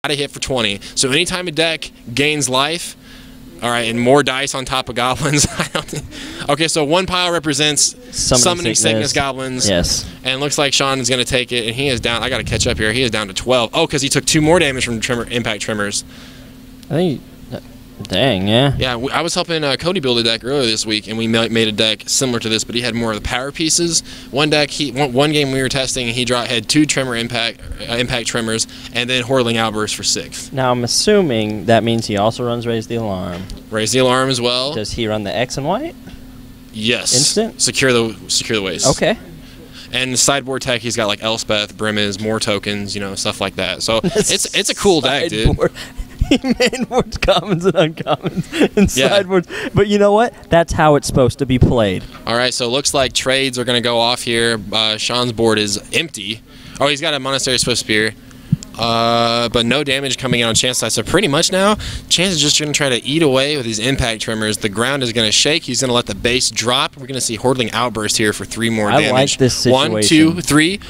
gotta hit for 20. So anytime a deck gains life, all right, and more dice on top of goblins. Okay, so one pile represents summoning sickness goblins. Yes. And it looks like Sean is going to take it, and he is down. I got to catch up here. He is down to 12. Oh, because he took 2 more damage from impact trimmers. I think. Dang, yeah. Yeah, I was helping Cody build a deck earlier this week, and we made a deck similar to this, but he had more of the power pieces. One deck, one game we were testing, and he had 2 trimmer impact trimmers, and then Hordeling Outburst for 6. Now I'm assuming that means he also runs Raise the Alarm. Raise the Alarm as well. Does he run the X and white? Yes. Instant? Secure the waste. Okay. And sideboard tech, he's got like Elspeth, Brimmiz, more tokens, stuff like that. So it's a cool deck, dude. He mainboards commons and uncommons and sideboards. But you know what? That's how it's supposed to be played. All right, so it looks like trades are going to go off here. Sean's board is empty. Oh, he's got a Monastery Swift Spear. But no damage coming in on Chance side. So pretty much now, Chance is just going to try to eat away with these impact trimmers. The ground is going to shake. He's going to let the base drop. We're going to see Hordeling Outburst here for 3 more damage. I like this situation. 1, 2, 3.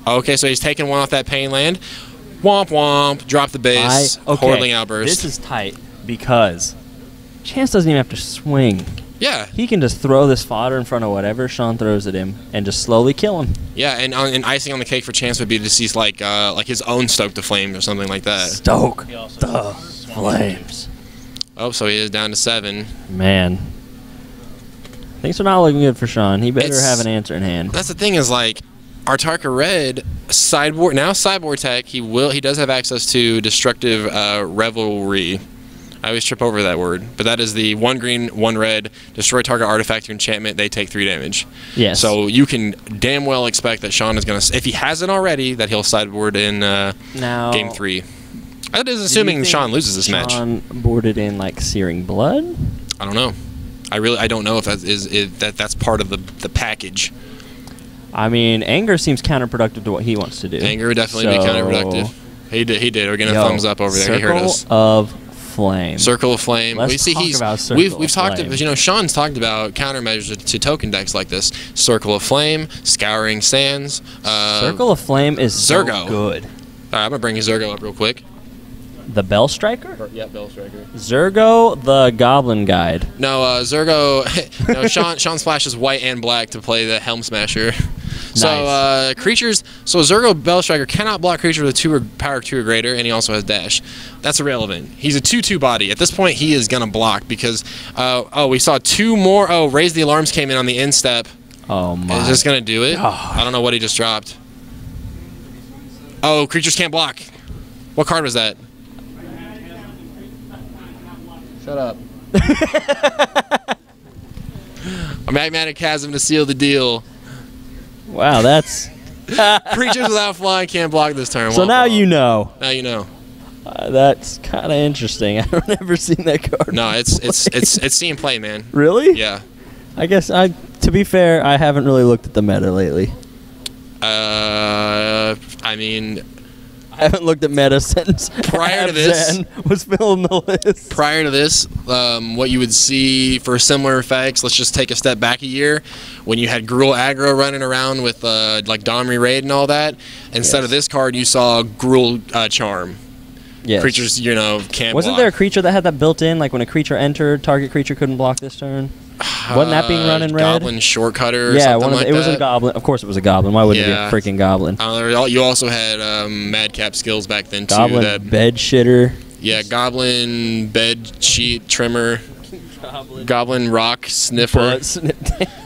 Okay, so he's taking 1 off that pain land. Womp womp, drop the base, Hordeling Outburst. This is tight because Chance doesn't even have to swing. Yeah. He can just throw this fodder in front of whatever Sean throws at him and just slowly kill him. Yeah, and icing on the cake for Chance would be to see like his own Stoke the Flames or something like that. Stoke the Flames. Oh, so he is down to 7. Man. Things are not looking good for Sean. He better have an answer in hand. That's the thing is like, Artarka Red sideboard tech. He does have access to Destructive Revelry. I always trip over that word, but that is the 1 green, 1 red, destroy target artifact or enchantment. They take 3 damage. Yes. So you can damn well expect that Sean is gonna, if he hasn't already, that he'll sideboard in game 3. That is assuming Sean loses this match. Sean boarded in like Searing Blood. I don't know. I don't know if that's part of the package. I mean, anger seems counterproductive to what he wants to do. Anger would definitely be counterproductive. He did. We're getting a thumbs up over there. He heard us. Circle of Flame. Circle of Flame. Let's talk about Circle we've talked Flame. about, Sean's talked about countermeasures to token decks like this. Circle of Flame, Scouring Sands. Circle of Flame is Zergo. so good. All right, I'm gonna bring Zergo up real quick. The Bell Striker? Yeah, Bell Striker. Zergo, the Goblin Guide. No, Zergo. No, Sean splashes white and black to play the Helm Smasher. So creatures. So Zergo Bell Striker cannot block creatures with power 2 or greater, and he also has dash. That's irrelevant. He's a 2/2 body. At this point, he is gonna block because. We saw 2 more. Oh, Raise the Alarms came in on the instep. Oh my. Is this gonna do it? God. I don't know what he just dropped. Oh, creatures can't block. What card was that? Shut up. A Magmatic Chasm to seal the deal. Wow, that's... Creatures without flying can't block this turn. So now you know. Now you know. That's kind of interesting. I've never seen that card. No, it's seen play, man. Really? Yeah. I guess to be fair, I haven't really looked at the meta lately. I mean, I haven't looked at meta since prior to this Zen was filling the list. Prior to this, what you would see for similar effects, let's just take a step back a year, when you had Gruul aggro running around with like Domri Raid and all that. Instead of this card, you saw Gruul Charm. Yes. Creatures, can't Wasn't block. there a creature that had that built in? Like when a creature entered, target creature couldn't block this turn? Wasn't that being run in red? Goblin Shortcutter or yeah, something like it was a goblin. Of course it was a goblin. Why wouldn't it be a freaking goblin? You also had Madcap skills back then, too. Goblin Bed Shitter. Yeah, Goblin Bed Sheet Trimmer. Goblin Rock Sniffer.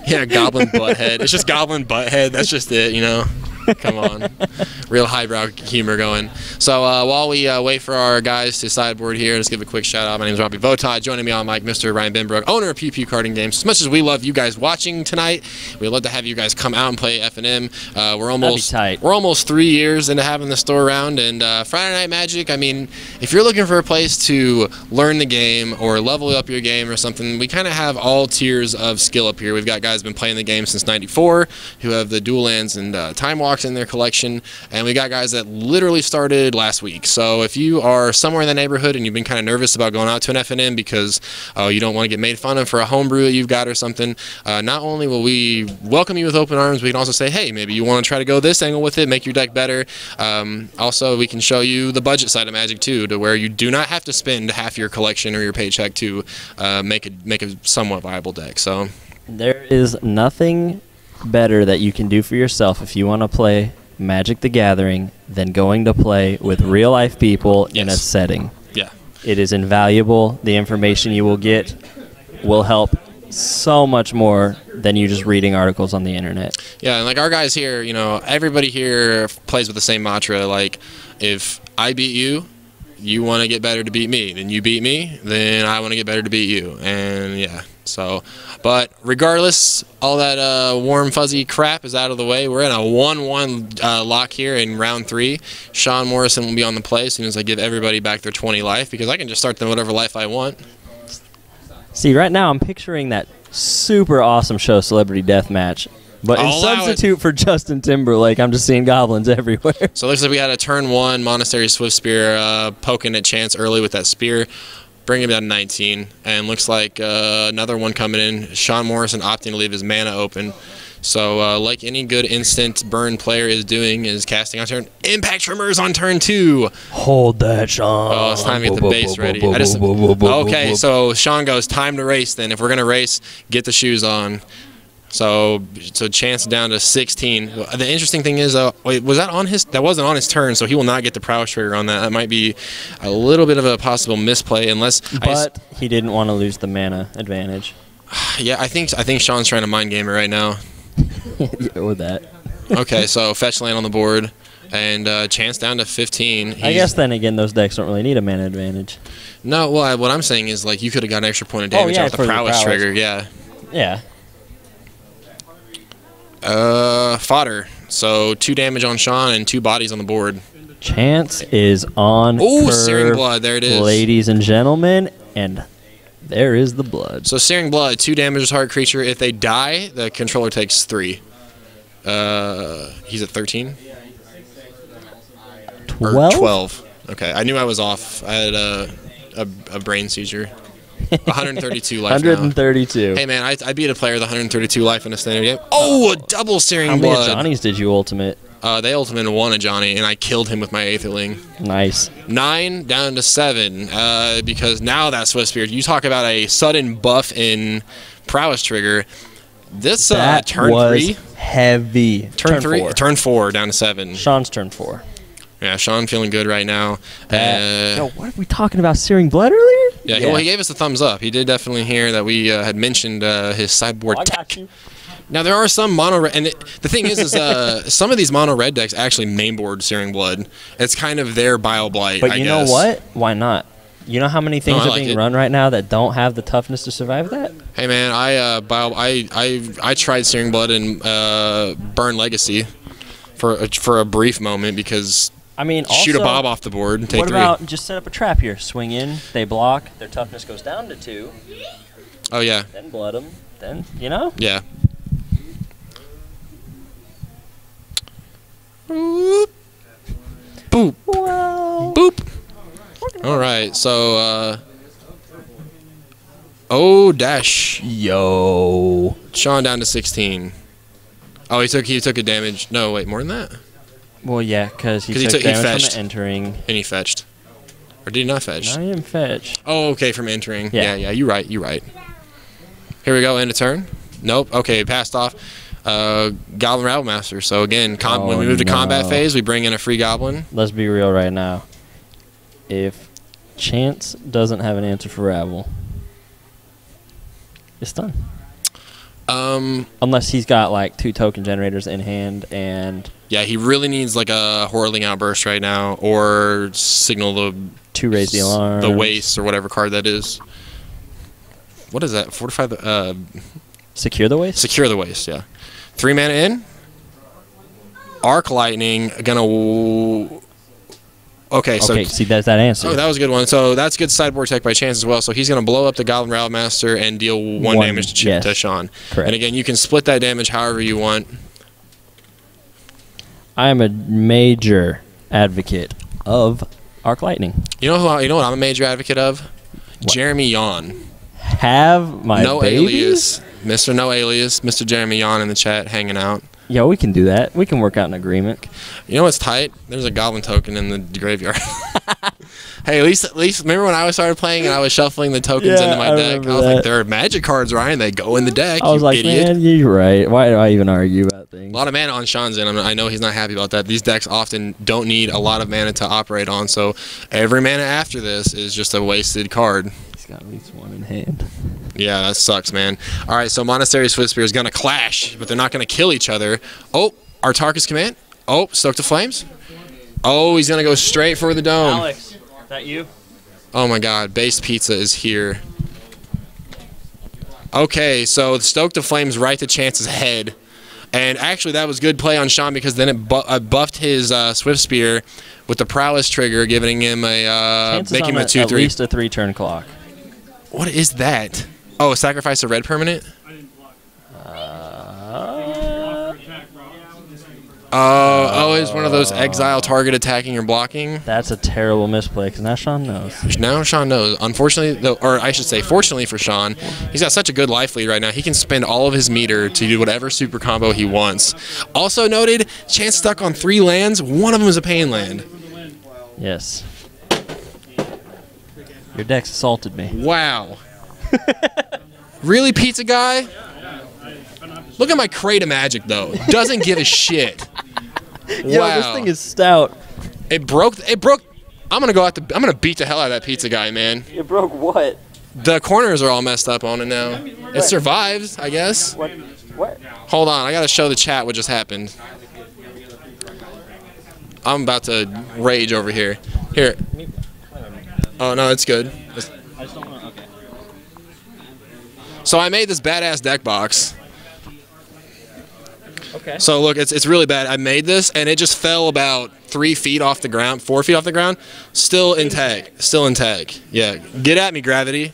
Yeah, Goblin Butthead. It's just Goblin Butthead. That's just it, Come on. Real highbrow humor going. So while we wait for our guys to sideboard here, let's give a quick shout out. My name is Robbie Votad. Joining me on mic, Mr. Ryan Benbrook, owner of Pew Pew Carding Games. As much as we love you guys watching tonight, we'd love to have you guys come out and play F&M. We're almost 3 years into having the store around, and Friday Night Magic, I mean, if you're looking for a place to learn the game or level up your game or something, we kind of have all tiers of skill up here. We've got guys who've been playing the game since '94 who have the dual lands and Time Walk Firewalks in their collection, and we got guys that literally started last week. So if you are somewhere in the neighborhood and you've been kind of nervous about going out to an FNM because you don't want to get made fun of for a homebrew that you've got or something, not only will we welcome you with open arms, we can also say, hey, maybe you want to try to go this angle with it, make your deck better. Also, we can show you the budget side of Magic too, to where you do not have to spend half your collection or your paycheck to make a somewhat viable deck. So there is nothing better that you can do for yourself if you want to play Magic the Gathering than going to play with real life people in a setting. Yeah. It is invaluable. The information you will get will help so much more than you just reading articles on the internet. Yeah, and like our guys here, you know, everybody here plays with the same mantra. Like, if I beat you, you want to get better to beat me. Then you beat me, then I want to get better to beat you. And yeah, so, but regardless, all that warm, fuzzy crap is out of the way. We're in a 1-1 lock here in round 3. Sean Morrison will be on the play as soon as I give everybody back their 20 life, because I can just start them whatever life I want. See, right now I'm picturing that super awesome show, Celebrity Deathmatch. But in substitute for Justin Timberlake, I'm just seeing goblins everywhere. So it looks like we had a turn 1 Monastery Swiftspear poking at Chance early with that spear, bringing him down to 19. And looks like another one coming in. Sean Morrison opting to leave his mana open. So like any good instant burn player is doing, is casting on turn. Impact Tremors on turn 2. Hold that, Sean. Oh, it's time to get the base ready. Okay, so Sean goes, time to race then. If we're going to race, get the shoes on. So Chance down to 16. The interesting thing is, wait, was that on his? That wasn't on his turn, so he will not get the prowess trigger on that. That might be a little bit of a possible misplay, unless. But he didn't want to lose the mana advantage. Yeah, I think Sean's trying to mind game it right now. Yeah, with that. Okay, so fetch land on the board, and Chance down to 15. I guess then again, those decks don't really need a mana advantage. No, well, what I'm saying is, like, you could have got an extra point of damage out with the prowess trigger. Yeah. Yeah. Fodder. So 2 damage on Sean and 2 bodies on the board. Chance is on. Oh, Searing Blood. There it is. Ladies and gentlemen, and there is the blood. So Searing Blood, 2 damage to target creature. If they die, the controller takes 3. He's at 13? 12? 12. Okay, I knew I was off. I had a brain seizure. 132 life 132. Now. Hey, man, I beat a player with 132 life in a standard game. Oh, a double Searing Blood. How many Johnnies did you ultimate? They ultimated 1 a Johnny, and I killed him with my Aetherling. Nice. 9 down to 7, because now that's Swiftspear. You talk about a sudden buff in prowess trigger. This that turn was 3, heavy. Turn 3, 4. turn 4 down to 7. Sean's turn 4. Yeah, Sean feeling good right now. Yo, what are we talking about? Searing Blood earlier? Yeah, well, he gave us a thumbs up. He did definitely hear that we had mentioned his sideboard tech. Now, there are some mono red, and the thing is some of these mono red decks actually mainboard Searing Blood. It's kind of their Bile Blight, But you know what? Why not? You know how many things are being run right now that don't have the toughness to survive that? Hey, man, I tried Searing Blood and Burn Legacy for a brief moment because. I mean, also, shoot a Bob off the board and take 3. What about just set up a trap here? Swing in, they block, their toughness goes down to 2. Oh, yeah. Then blood them. Then, you know? Yeah. Boop. Boop. Well, Boop. All right, so, dash. Yo. Sean down to 16. Oh, he took a damage. No, wait, more than that? Well, yeah, because he took damage from the entering. And he fetched. Or did he not fetch? No, he didn't fetch. Oh, okay, from entering. Yeah, you're right. Here we go, end of turn. Nope, okay, passed off. Goblin Rabblemaster. So again, when we move to combat phase, we bring in a free goblin. Let's be real right now. If Chance doesn't have an answer for Rabble, it's done. Unless he's got like 2 token generators in hand and... Yeah, he really needs like a Whirling Outburst right now, or signal the... To raise the alarm. The Waste, or whatever card that is. What is that? Fortify the... Secure the Waste? Secure the Waste, yeah. 3 mana in. Arc Lightning, gonna... Okay, so... Okay, see, that's that answer. Oh, that was a good one. So that's good sideboard tech by Chance as well. So he's going to blow up the Goblin Rabblemaster and deal 1 damage to Sean. Correct. And again, you can split that damage however you want. I am a major advocate of Arc Lightning. You know what I'm a major advocate of? What? Jeremy Yon. Have my No baby? Alias. Mr. No Alias. Mr. Jeremy Yon in the chat hanging out. Yeah, we can do that. We can work out an agreement. You know what's tight? There's a goblin token in the graveyard. Hey, at least remember when I started playing and I was shuffling the tokens into my deck? I was like, there are magic cards, Ryan. They go in the deck. I was like, idiot. Man, you're right. Why do I even argue about things? A lot of mana on Sean's end. I know he's not happy about that. These decks often don't need a lot of mana to operate on, so every mana after this is just a wasted card. He's got at least one in hand. Yeah, that sucks, man. All right, so Monastery Swiftspear is going to clash, but they're not going to kill each other. Oh, Artarchus Command. Oh, Stoke to Flames. Oh, he's going to go straight for the dome. Alex, is that you? Oh, my God. Base Pizza is here. Okay, so Stoke to Flames right to Chance's head. And actually, that was good play on Sean because then it buffed his Swiftspear with the Prowess trigger, giving him a making him a 2/3. At least a 3-turn clock. What is that? Oh, sacrifice a red permanent? Oh, it's one of those exile target attacking or blocking. That's a terrible misplay because now Sean knows. Now Sean knows. Unfortunately, though, or I should say, fortunately for Sean, he's got such a good life lead right now. He can spend all of his meter to do whatever super combo he wants. Also noted, Chance stuck on 3 lands. One of them is a pain land. Yes. Your deck's assaulted me. Wow. Really, Pizza Guy? Look at my Crate of Magic, though. Doesn't give a shit. Yo, wow. this thing is stout. It broke. I'm gonna beat the hell out of that Pizza Guy, man. It broke what? The corners are all messed up on it now. It survives, I guess. What? Hold on, I gotta show the chat what just happened. I'm about to rage over here. Here. Oh no, it's good. Okay. So I made this badass deck box. Okay. So look, it's really bad. I made this and it just fell about 3 feet off the ground, 4 feet off the ground. Still intact. Still intact. Yeah. Get at me, Gravity.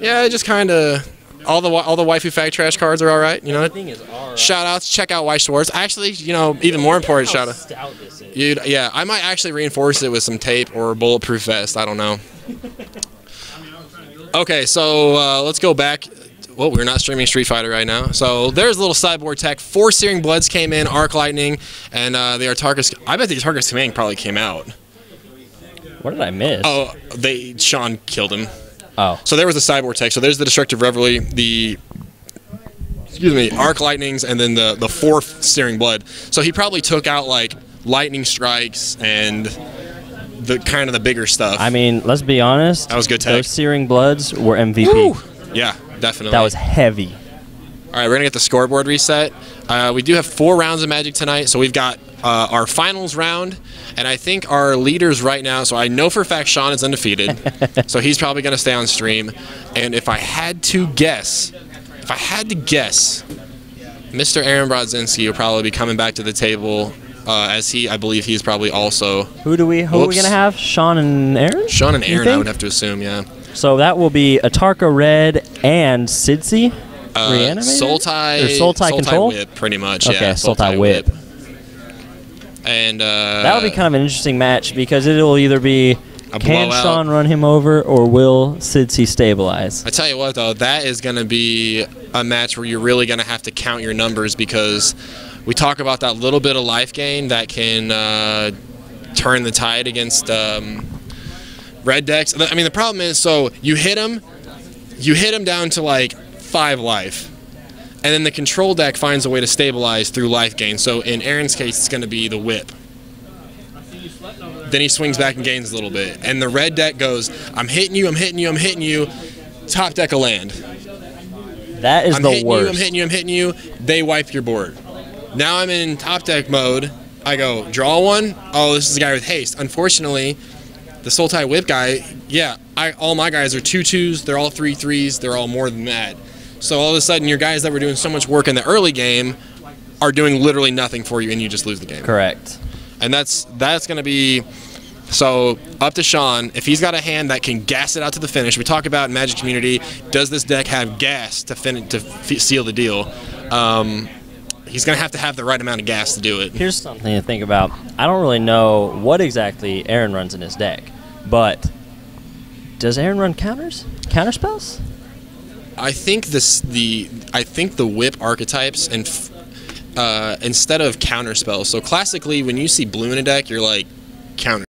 Yeah, it just kind of. All the waifu fact trash cards are all right, you know. Shout outs, check out White Schwartz. Actually, you know, even more important shout out. Yeah, I might actually reinforce it with some tape or a bulletproof vest. I don't know. Okay, so let's go back. Well, we're not streaming Street Fighter right now. So there's a little sideboard tech. 4 Searing Bloods came in, Arc Lightning, and the Artarchus. I bet the Artarchus Command probably came out. What did I miss? Oh, Sean killed him. Oh. So there was the Cyborg tech. So there's the Destructive Reveille, the Arc Lightnings, and then the 4th Searing Blood. So he probably took out like Lightning Strikes and the kind of the bigger stuff. I mean, let's be honest. That was good tech. Those Searing Bloods were MVP. Woo! Yeah, definitely. That was heavy. All right, we're gonna get the scoreboard reset. We do have 4 rounds of Magic tonight, so we've got our finals round, and I think our leaders right now. So I know for a fact Sean is undefeated, so he's probably gonna stay on stream. And if I had to guess, Mr. Aaron Brodzinski will probably be coming back to the table, as I believe he's probably also. Who are we gonna have? Sean and Aaron? Sean and Aaron, I would have to assume, yeah. So that will be Atarka Red and Sidsi. Sultai Control? Whip, pretty much. Okay, yeah, Sultai Whip. And that'll be kind of an interesting match because it'll either be can blowout. Sean run him over or will Sidsi stabilize? I tell you what, though, that is going to be a match where you're really going to have to count your numbers because we talk about that little bit of life gain that can turn the tide against red decks. I mean, the problem is, so you hit him down to like 5 life, and then the control deck finds a way to stabilize through life gain. So in Aaron's case, it's going to be the whip. Then he swings back and gains a little bit, and the red deck goes, I'm hitting you, I'm hitting you, I'm hitting you, top deck a land. That is the worst. I'm hitting you, they wipe your board. Now I'm in top deck mode. I go, draw one. Oh, this is a guy with haste. Unfortunately, the Sultai Whip guy, yeah, all my guys are 2/2s, they're all 3/3s, they're all more than that. So all of a sudden, your guys that were doing so much work in the early game are doing literally nothing for you, and you just lose the game. Correct. And that's going to be, so up to Sean. If he's got a hand that can gas it out to the finish, we talk about in Magic Community, does this deck have gas to seal the deal? He's going to have the right amount of gas to do it. Here's something to think about. I don't really know what exactly Aaron runs in his deck, but does Aaron run counters? Counter spells? I think the whip archetypes and instead of counter spells. So classically, when you see blue in a deck, you're like counter.